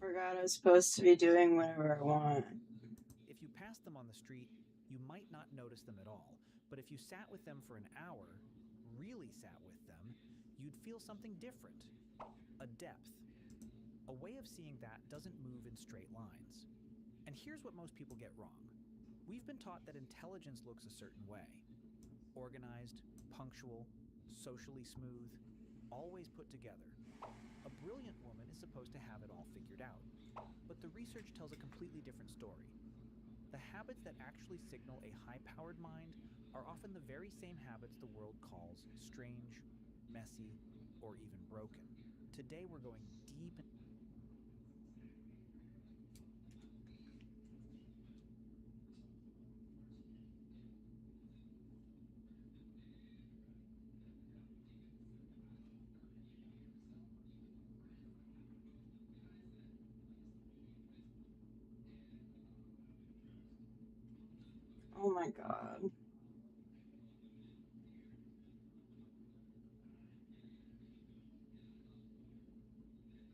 forgot I was supposed to be doing whatever I want. If you pass them on the street, you might not notice them at all, but if you sat with them for an hour, really sat with them, you'd feel something different. A depth. A way of seeing that doesn't move in straight lines. And here's what most people get wrong. We've been taught that intelligence looks a certain way. Organized, punctual, socially smooth, always put together. A brilliant woman is supposed to have it all figured out. But the research tells a completely different story. The habits that actually signal a high-powered mind are often the very same habits the world calls strange, messy, or even broken. Today we're going deep. Oh my god.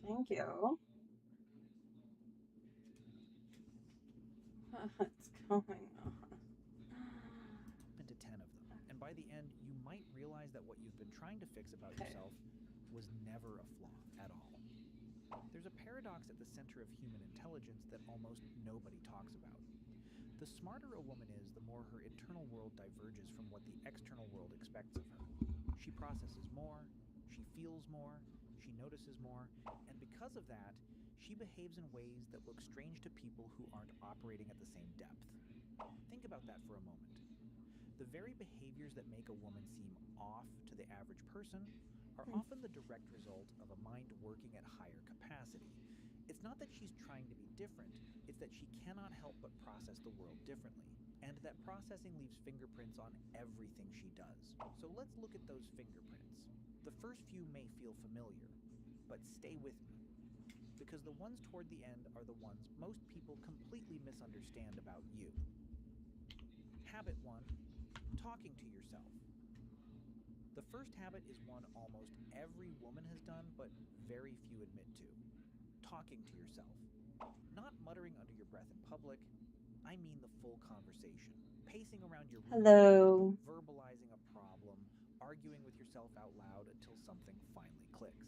Thank you. What's going on? Into 10 of them. And by the end, you might realize that what you've been trying to fix about yourself was never a flaw at all. There's a paradox at the center of human intelligence that almost nobody talks about. The smarter a woman is, the more her internal world diverges from what the external world expects of her. She processes more, she feels more, she notices more, and because of that, she behaves in ways that look strange to people who aren't operating at the same depth. Think about that for a moment. The very behaviors that make a woman seem off to the average person are often the direct result of a mind working at higher capacity. It's not that she's trying to be different, it's that she cannot help but process the world differently. And that processing leaves fingerprints on everything she does. So let's look at those fingerprints. The first few may feel familiar, but stay with me. Because the ones toward the end are the ones most people completely misunderstand about you. Habit 1. Talking to yourself. The first habit is one almost every woman has done, but very few admit to. Talking to yourself. Not muttering under your breath in public, I mean the full conversation. Pacing around your room, Hello. verbalizing a problem, arguing with yourself out loud until something finally clicks.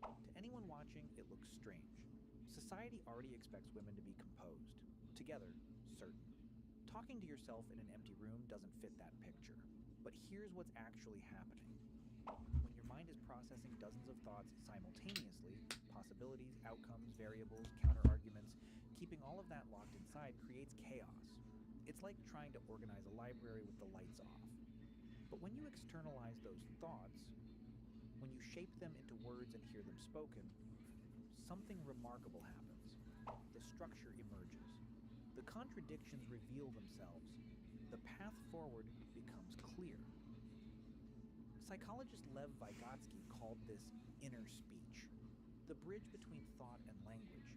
To anyone watching, it looks strange. Society already expects women to be composed, together, certain. Talking to yourself in an empty room doesn't fit that picture. But here's what's actually happening. When your mind is processing dozens of thoughts simultaneously, possibilities, outcomes, variables, counterarguments, keeping all of that locked inside creates chaos. It's like trying to organize a library with the lights off. But when you externalize those thoughts, when you shape them into words and hear them spoken, something remarkable happens. The structure emerges. The contradictions reveal themselves. The path forward becomes clear. Psychologist Lev Vygotsky called this inner speech, the bridge between thought and language.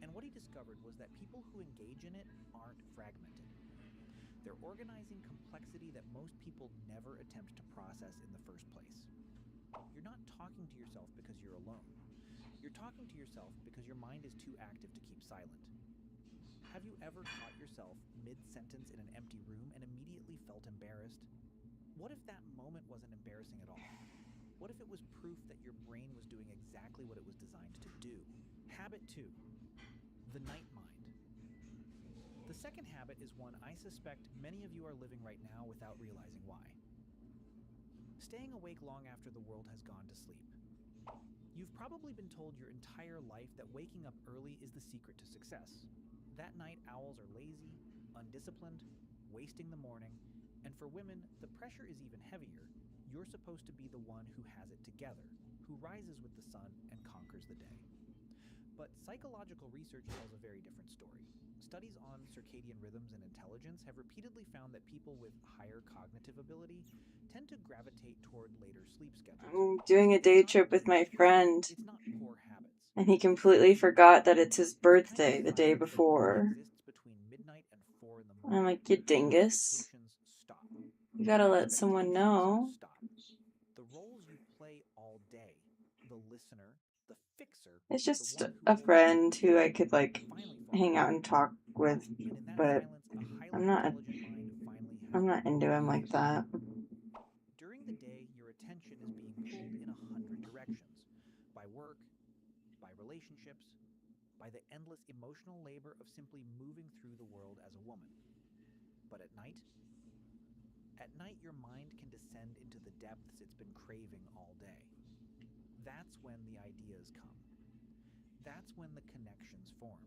And what he discovered was that people who engage in it aren't fragmented. They're organizing complexity that most people never attempt to process in the first place. You're not talking to yourself because you're alone. You're talking to yourself because your mind is too active to keep silent. Have you ever caught yourself mid-sentence in an empty room and immediately felt embarrassed? What if that moment wasn't embarrassing at all? What if it was proof that your brain was doing exactly what it was designed to do? Habit 2. The night mind. The second habit is one I suspect many of you are living right now without realizing why. Staying awake long after the world has gone to sleep. You've probably been told your entire life that waking up early is the secret to success. That night, owls are lazy, undisciplined, wasting the morning, and for women, the pressure is even heavier. You're supposed to be the one who has it together, who rises with the sun and conquers the day. But psychological research tells a very different story. Studies on circadian rhythms and intelligence have repeatedly found that people with higher cognitive ability tend to gravitate toward later sleep schedules. I'm doing a day trip with my friend, It's not poor habits. and he completely forgot that it's his It's kind of birthday the day silence that only before. exists between midnight and 4 in the I'm morning. like, you dingus. Notifications stop. You gotta let someone Expectations know. stop. The roles you play all day, the listener, the Fixer, It's the just one who a holds space friend for who I you, could like finally falls hang out apart. and talk with, And in that but silence, a highly I'm not intelligent mind finally has I'm not one into more him like focus that. point. During the day, your attention is being pulled in 100 directions by work, by relationships, by the endless emotional labor of simply moving through the world as a woman. But at night, your mind can descend into the depths it's been craving all day. That's when the ideas come. That's when the connections form.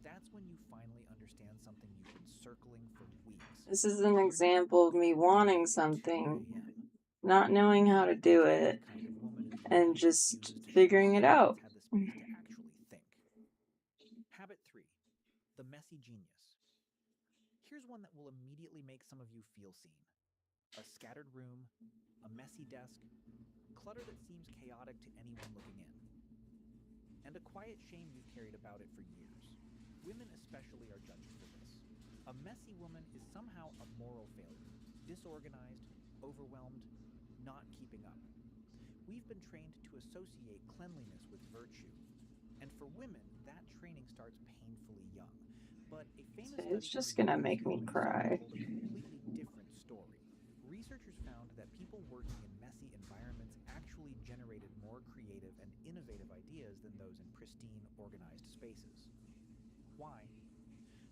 That's when you finally understand something you've been circling for weeks. This is an You're no example of longer me dreaming wanting at 2 something, a.m. not knowing how to do You're the it, kind of woman whose and mind just refuses to shut figuring off it until out. it's had the space to actually think. Habit 3, the messy genius. Here's one that will immediately make some of you feel seen. A scattered room, a messy desk, clutter that seems chaotic to anyone looking in. And a quiet shame you've carried about it for years. Women especially are judged for this. A messy woman is somehow a moral failure, disorganized, overwhelmed, not keeping up. We've been trained to associate cleanliness with virtue. And for women, that training starts painfully young. But a famous It's study from just the gonna University make of me Minnesota cry. told a completely different story. Researchers found that people working in messy environments actually generated more creative and innovative ideas than those in pristine, organized spaces. Why?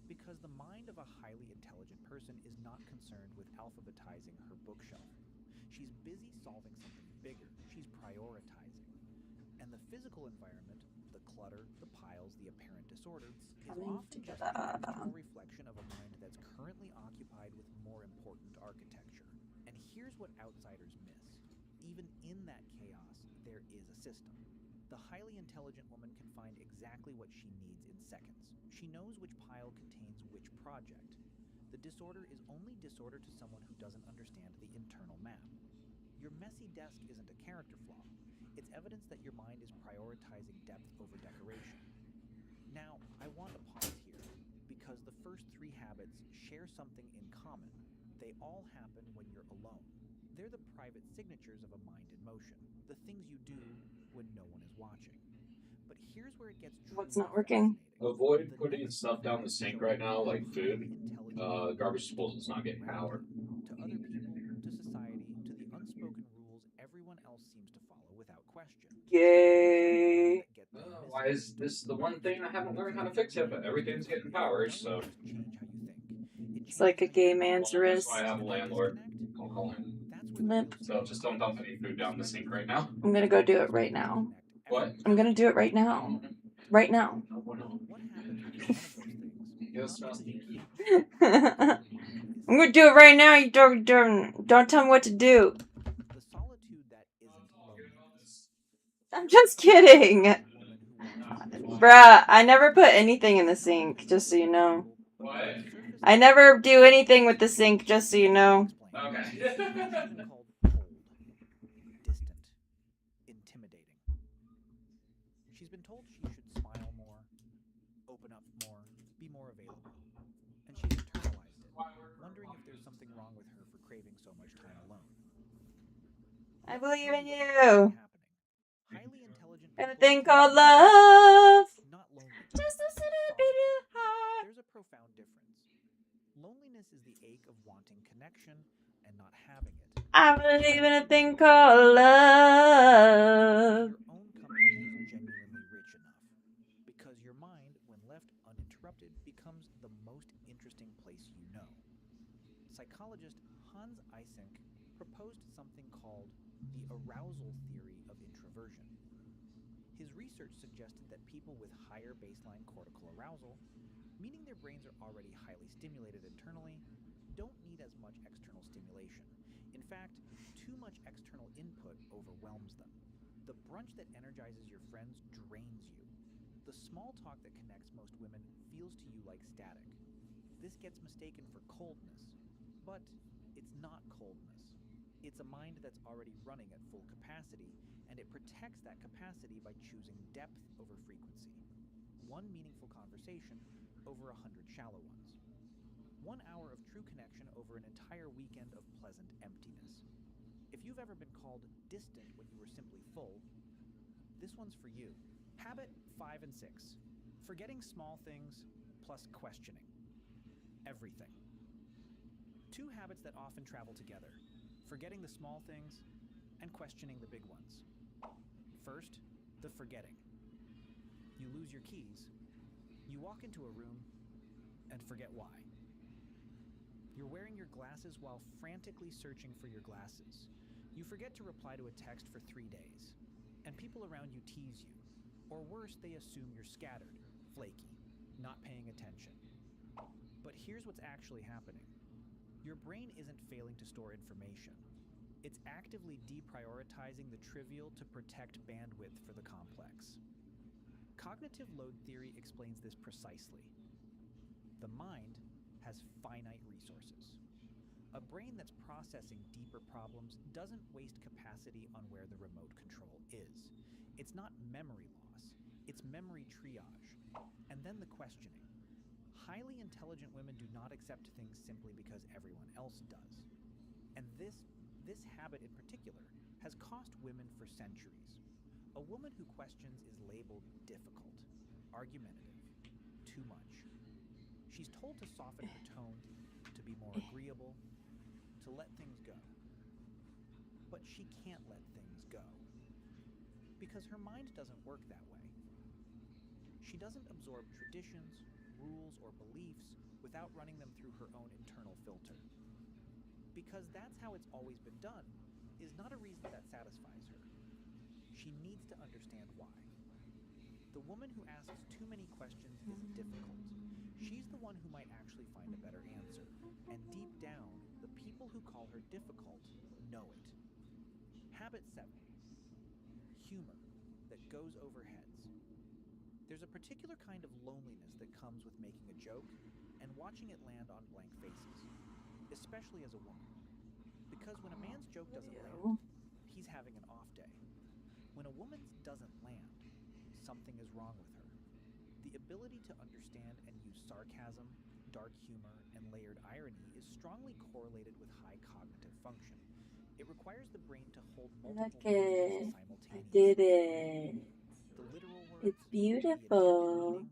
Because the mind of a highly intelligent person is not concerned with alphabetizing her bookshelf. She's busy solving something bigger. She's prioritizing. And the physical environment, the clutter, the piles, the apparent disorder, is Coming often just the together. external reflection of a mind that's currently occupied with more important architecture. And here's what outsiders miss. Even in that chaos, there is a system. The highly intelligent woman can find exactly what she needs in seconds. She knows which pile contains which project. The disorder is only disorder to someone who doesn't understand the internal map. Your messy desk isn't a character flaw. It's evidence that your mind is prioritizing depth over decoration. Now, I want to pause here, because the first 3 habits share something in common. They all happen when you're alone. They're the private signatures of a mind in motion, the things you do when no one is watching. But here's where it gets What's truly not working? fascinating. Avoid The putting next 2 stuff down the habits sink show right now, how like food. highly intelligent women Garbage are disposal's not totally getting power. grounded to other people, to society, to the unspoken rules everyone else seems to follow without question. These are the ones Yay. that get the Why missing is link this the the one most. thing I haven't learned how to Because fix your yet? But mind everything's getting power, doesn't so. just change how you think, it It's changes like a how you gay function. man's Well, that's why I wrist. have a And that landlord. disconnect, I'll call him. that's where the Limp. real So story just don't dump lies. any food down the sink Especially right for now. women, I'm gonna go do it because right women now. disconnect What? I'm effortlessly. gonna do it right now. Right now. What happens when one of those things, It not smells because you stinky. hate them, but because your mind is I'm gonna sick do of it them? right now. You don't tell me what to do. The solitude that isn't loneliness. I'm You're the just kind of kidding. intelligent woman who wants to socialize, Bruh, I never put explore, anything in the not sink, because it just so makes you you know. valuable, but What? because surface I level never do intelligence anything with the isn't sink, enough. just so you Let me know. explain. Okay. She's been called cold, distant, intimidating. She's been told she should smile more, open up more, be more available. And she's internalized it, wondering if there's something wrong with her for craving so much time alone. I Let me believe tell in you what's actually you. happening. Highly intelligent And a people thing tend to called be lonely, love. not loneliness, Just listen to beat solitude. heart. There's a profound difference. Loneliness is the ache of wanting connection and not having it. I believe in a Solitude thing is the ache called of wanting it because love. your own company is genuinely rich enough. Because your mind, when left uninterrupted, becomes the most interesting place you know. Psychologist Hans Eysenck proposed something called the arousal theory of introversion. His research suggested that people with higher baseline cortical arousal, meaning their brains are already highly stimulated internally, don't need as much external stimulation. In fact, too much external input overwhelms them. The brunch that energizes your friends drains you. The small talk that connects most women feels to you like static. This gets mistaken for coldness, but it's not coldness. It's a mind that's already running at full capacity, and it protects that capacity by choosing depth over frequency. One meaningful conversation over 100 shallow ones. 1 hour of true connection over an entire weekend of pleasant emptiness. If you've ever been called distant when you were simply full, This one's for you. Habit 5 and 6. Forgetting small things plus questioning everything. Two habits that often travel together: forgetting the small things and questioning the big ones. First, the forgetting. You lose your keys. You walk into a room and forget why. You're wearing your glasses while frantically searching for your glasses. You forget to reply to a text for 3 days, and people around you tease you. Or worse, they assume you're scattered, flaky, not paying attention. But here's what's actually happening. Your brain isn't failing to store information. It's actively deprioritizing the trivial to protect bandwidth for the complex. Cognitive load theory explains this precisely. The mind has finite resources. A brain that's processing deeper problems doesn't waste capacity on where the remote control is. It's not memory loss, it's memory triage. And then the questioning. Highly intelligent women do not accept things simply because everyone else does. And this habit in particular has cost women for centuries. A woman who questions is labeled difficult, argumentative, too much. She's told to soften her tone, to be more agreeable, to let things go. But she can't let things go, because her mind doesn't work that way. She doesn't absorb traditions, rules, or beliefs without running them through her own internal filter. Because that's how it's always been done is not a reason that satisfies her. She needs to understand why. The woman who asks too many questions is difficult. She's the one who might actually find a better answer. And deep down, the people who call her difficult know it. Habit 7. Humor that goes over heads. There's a particular kind of loneliness that comes with making a joke and watching it land on blank faces, especially as a woman. Because when a man's joke doesn't land, he's having an off day. When a woman's doesn't land, something is wrong with her. The ability to understand and use sarcasm, dark humor, and layered irony is strongly correlated with high cognitive function. It requires the brain to hold multiple meanings I simultaneously. did it. The literal words, It's the attempted beautiful. meaning,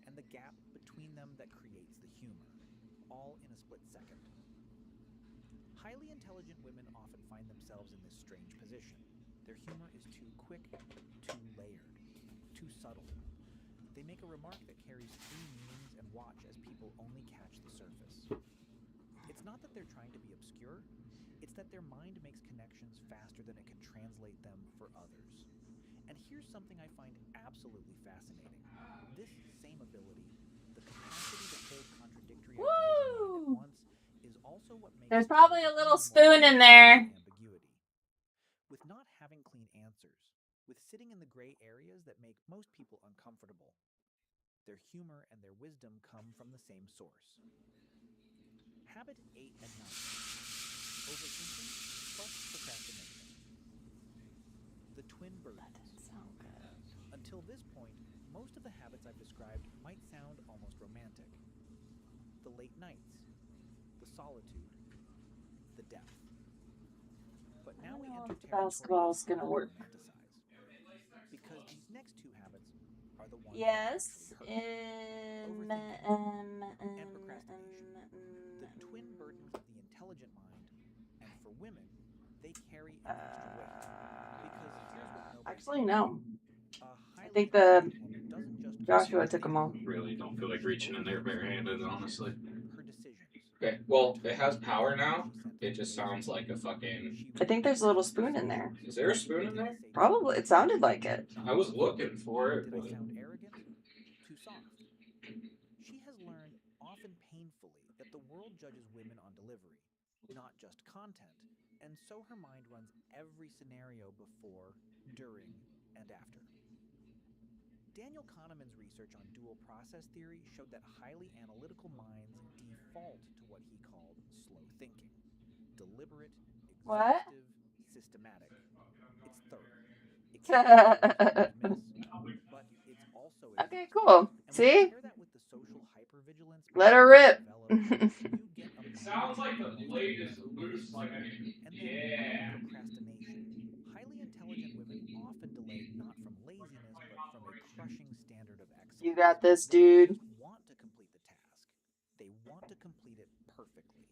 and the gap between them that creates the humor, all in a split second. Highly intelligent women often find themselves in this strange position. Their humor is too quick, too layered, too subtle. They make a remark that carries 3 meanings and watch as people only catch the surface. It's not that they're trying to be obscure, it's that their mind makes connections faster than it can translate them for others. And here's something I find absolutely fascinating. This same ability, the capacity to hold contradictory ideas in mind at once, is also what makes There's probably a little more spoon in there. ambiguity. With not having clean answers, with sitting in the gray areas that make most people uncomfortable, their humor and their wisdom come from the same source. Habit 8 and 9. Overthinking plus procrastination. The twin burdens. That didn't sound good. Until this point, most of the habits I've described might sound almost romantic. The late nights, the solitude, the depth. But now we enter The territory basketball's that's gonna hard work. to romanticize. Because these next 2 habits are the ones Yes. that actually hurt. And procrastination. The twin burdens of the intelligent mind, and for women, they carry an extra weight. Because here's what nobody Actually, no. A I highly think the intelligent woman doesn't just Joshua took them all. Really don't feel like She reaching in there overthinks barehanded, her honestly. her decisions. Okay, Her well, it tone, has the power email now. she sent It 3 just days sounds ago. like a fucking. She I think there's a little rereads spoon her in there. Is there a spoon in Did I there? say too Probably. much? It sounded like it. I was looking for it, Did but I sound arrogant? Too soft? She has learned, often painfully, that the world judges women on delivery, not just content, and so her mind runs every scenario before, during, and after. Daniel Kahneman's research on dual process theory showed that highly analytical minds default to what he called slow thinking. Deliberate, What? exhaustive, systematic. It's thorough. It catches what others miss, but it's also Okay, advanced. cool. And when See? you pair that with the social hypervigilance Let her people rip. develop, you get a it mind sounds like the capable of blade is multiple loose. Like, modes. And then yeah. procrastination. Highly intelligent women often delay not from got this, They dude. just want to complete the task. They want to complete it perfectly.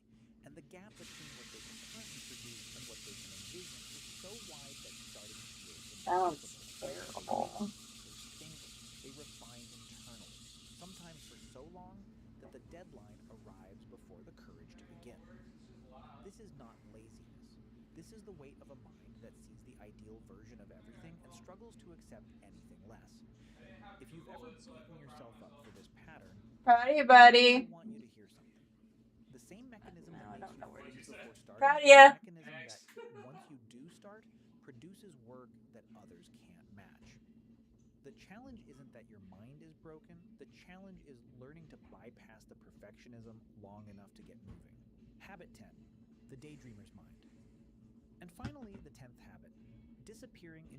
And the gap between what they can currently produce and what they can envision is so wide that starting to feel Sounds impossible. terrible. They stink. They refine internally, sometimes for so long that the deadline arrives before the courage to begin. This is not laziness. This is the weight of a mind that sees the ideal version of everything and struggles to accept anything less. If you've ever beaten yourself up for this pattern, Proud of you, buddy. I want you to hear something. The same mechanism that I makes don't you know where freeze he's before starting Proud of is ya. the mechanism that, once you do start, produces work that others can't match. The challenge isn't that your mind is broken. The challenge is learning to bypass the perfectionism long enough to get moving. Habit 10, the daydreamer's mind. And finally, the 10th habit, disappearing into